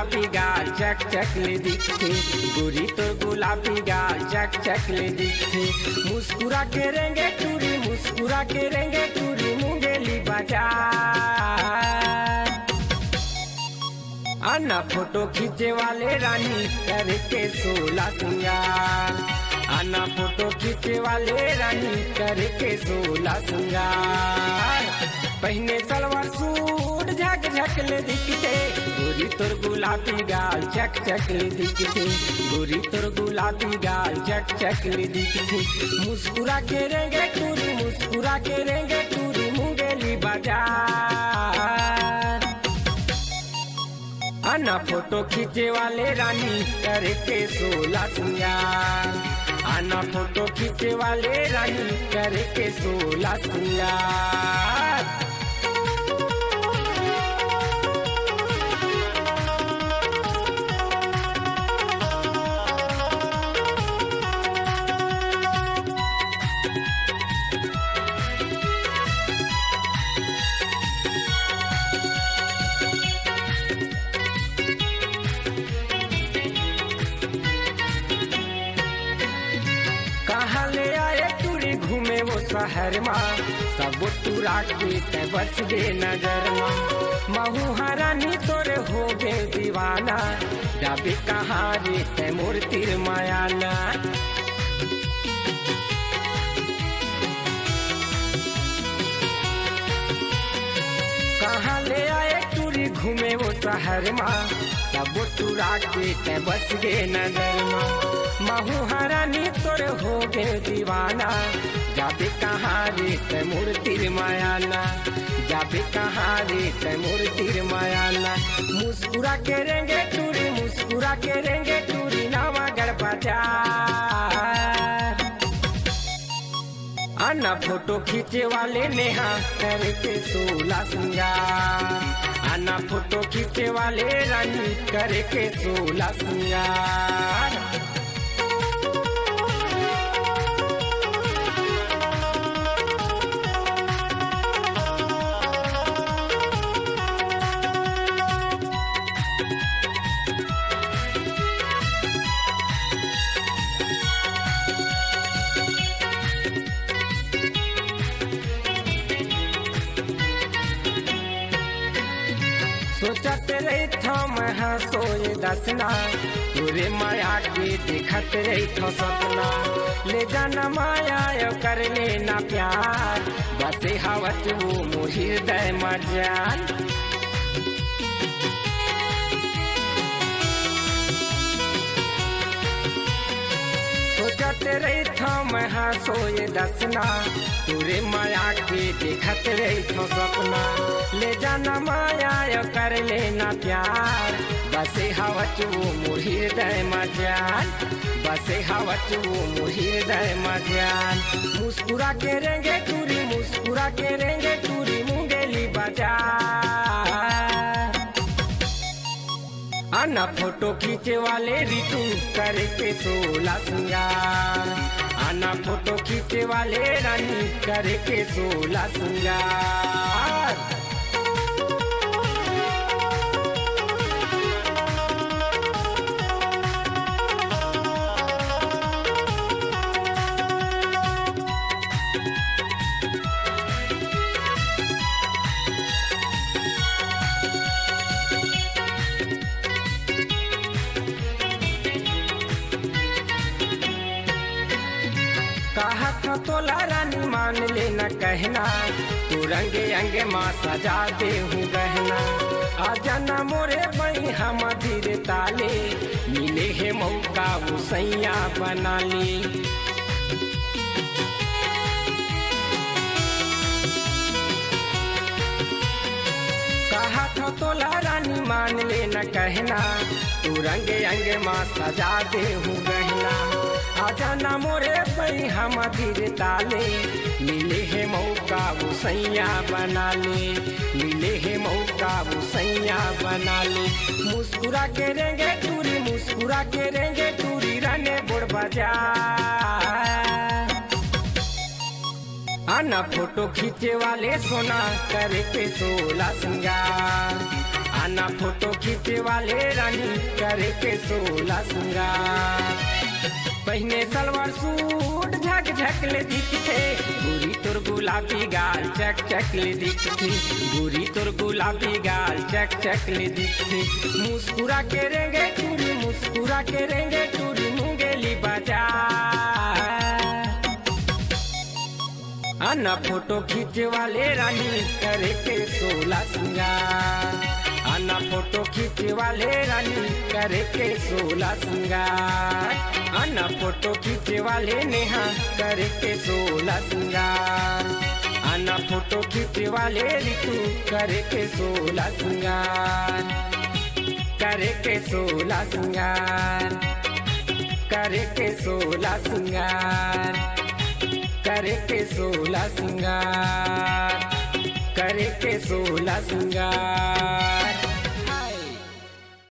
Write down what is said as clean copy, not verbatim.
गुलाबी गाल चक चक ले दिखते, गोरी तोर गुलाबी गाल चक चक ले दिखते। मुस्कुरा के रेंगे टूरी, मुस्कुरा के रेंगे टूरी, मुंगेली बाजार। आना फोटो खींचे वाले रानी करके 16 श्रृंगार, आना फोटो खींचे वाले रानी करके 16 श्रृंगार। पहने सलवार सूट झक झक ले दिखते, गोरी तोर गुलाबी गाल चक चक ले दिखते, गोरी तोर गुलाबी गाल चक चक ले दिखते। मुस्कुरा के रेंगे टूरी, मुस्कुरा के रेंगे टूरी, मुंगेली बाजार। आना फोटो खींचे वाले रानी करके 16 श्रृंगार, आना फोटो खींचे वाले रानी करके 16 श्रृंगार। कहाँ ले आए टूरी घूमे वो शहर माँ, सब टूरा के बस गे नजर माँ। महू हरानी तोरे हो गे दीवाना, जाबे कहाँ रे ते मूर्ति मायाना। कहाँ ले आए टूरी घूमे वो शहर माँ, सब टूरा के बस गे नजर माँ। महू हरानी तोर हो गे दीवाना, जाबे कहाँ रे ते मूर्ति मायाना, जाबे कहाँ रे ते मूर्ति मायाना। मुस्कुरा के रेंगे टूरी, मुस्कुरा के रेंगे टूरी, नवागढ़ बाजार। आना फोटो खींचे वाले नेहा करके 16 श्रृंगार, आना फोटो खींचे वाले रानी करके 16 श्रृंगार। सोचत रही था मैं सोए दसना, तोरे माया के देखत रही था सपना। ले जाना माया कर लेना प्यार, बसे हवत वो मोर हृदय मजान। सोचत रही था मैं सोए दसना, तोरे माया के देखत रही था सपना। ले जाना माया कर लेना प्यार, बसे हवत वो मोर हृदय मजान, बसे हवत वो मोर हृदय मजान। मुस्कुरा के रेंगे टूरी, मुस्कुरा के रेंगे टूरी, मुंगेली बाजार। आना फोटो खींचे वाले ऋतु करके 16 श्रृंगार, आना फोटो खींचे वाले रानी करके 16 श्रृंगार। कहा था तोला रानी मान लेना कहना, तू रंगे अंगे माँ सजा दे हूँ गहना। आ जाना मोरे बड़ी हम धीरे ताले, मिले है मौका वो सैया बना ली। कहा था तोला रानी मान लेना कहना, तू रंगे अंगे माँ सजा दे हूँ गहना। आजा ना मोरे पई हम धीरे ताले, मिले है मौका वो सैया बना ले, मिले है मौका वो सैया बना ले। मुस्कुरा के रेंगे टूरी, मुस्कुरा के रेंगे टूरी, राने बोड़ बाजार। आना फोटो खींचे वाले सोना करके 16 श्रृंगार, आना फोटो खींचे वाले रानी करे के 16 श्रृंगार। पहने सलवार सूट झक झक ले दिखते, गोरी तोर गुलाबी गाल चक चक ले दिखती, गोरी तोर गुलाबी गाल चक चक ले दिखती। मुस्कुरा के रेंगे टूरी, मुस्कुरा के रेंगे टूरी मुंगेली बाजार। आना फोटो खींचे वाले रानी करे के 16 श्रृंगार। आना फोटो खींचे वाले रानी करे के 16 श्रृंगार। आना फोटो खींचे वाले नेहा करे के 16 श्रृंगार। आना फोटो खींचे वाले ऋतु करे के 16 श्रृंगार। करे के 16 श्रृंगार, करे के 16 श्रृंगार, करे के 16 श्रृंगार, करे के 16 श्रृंगार।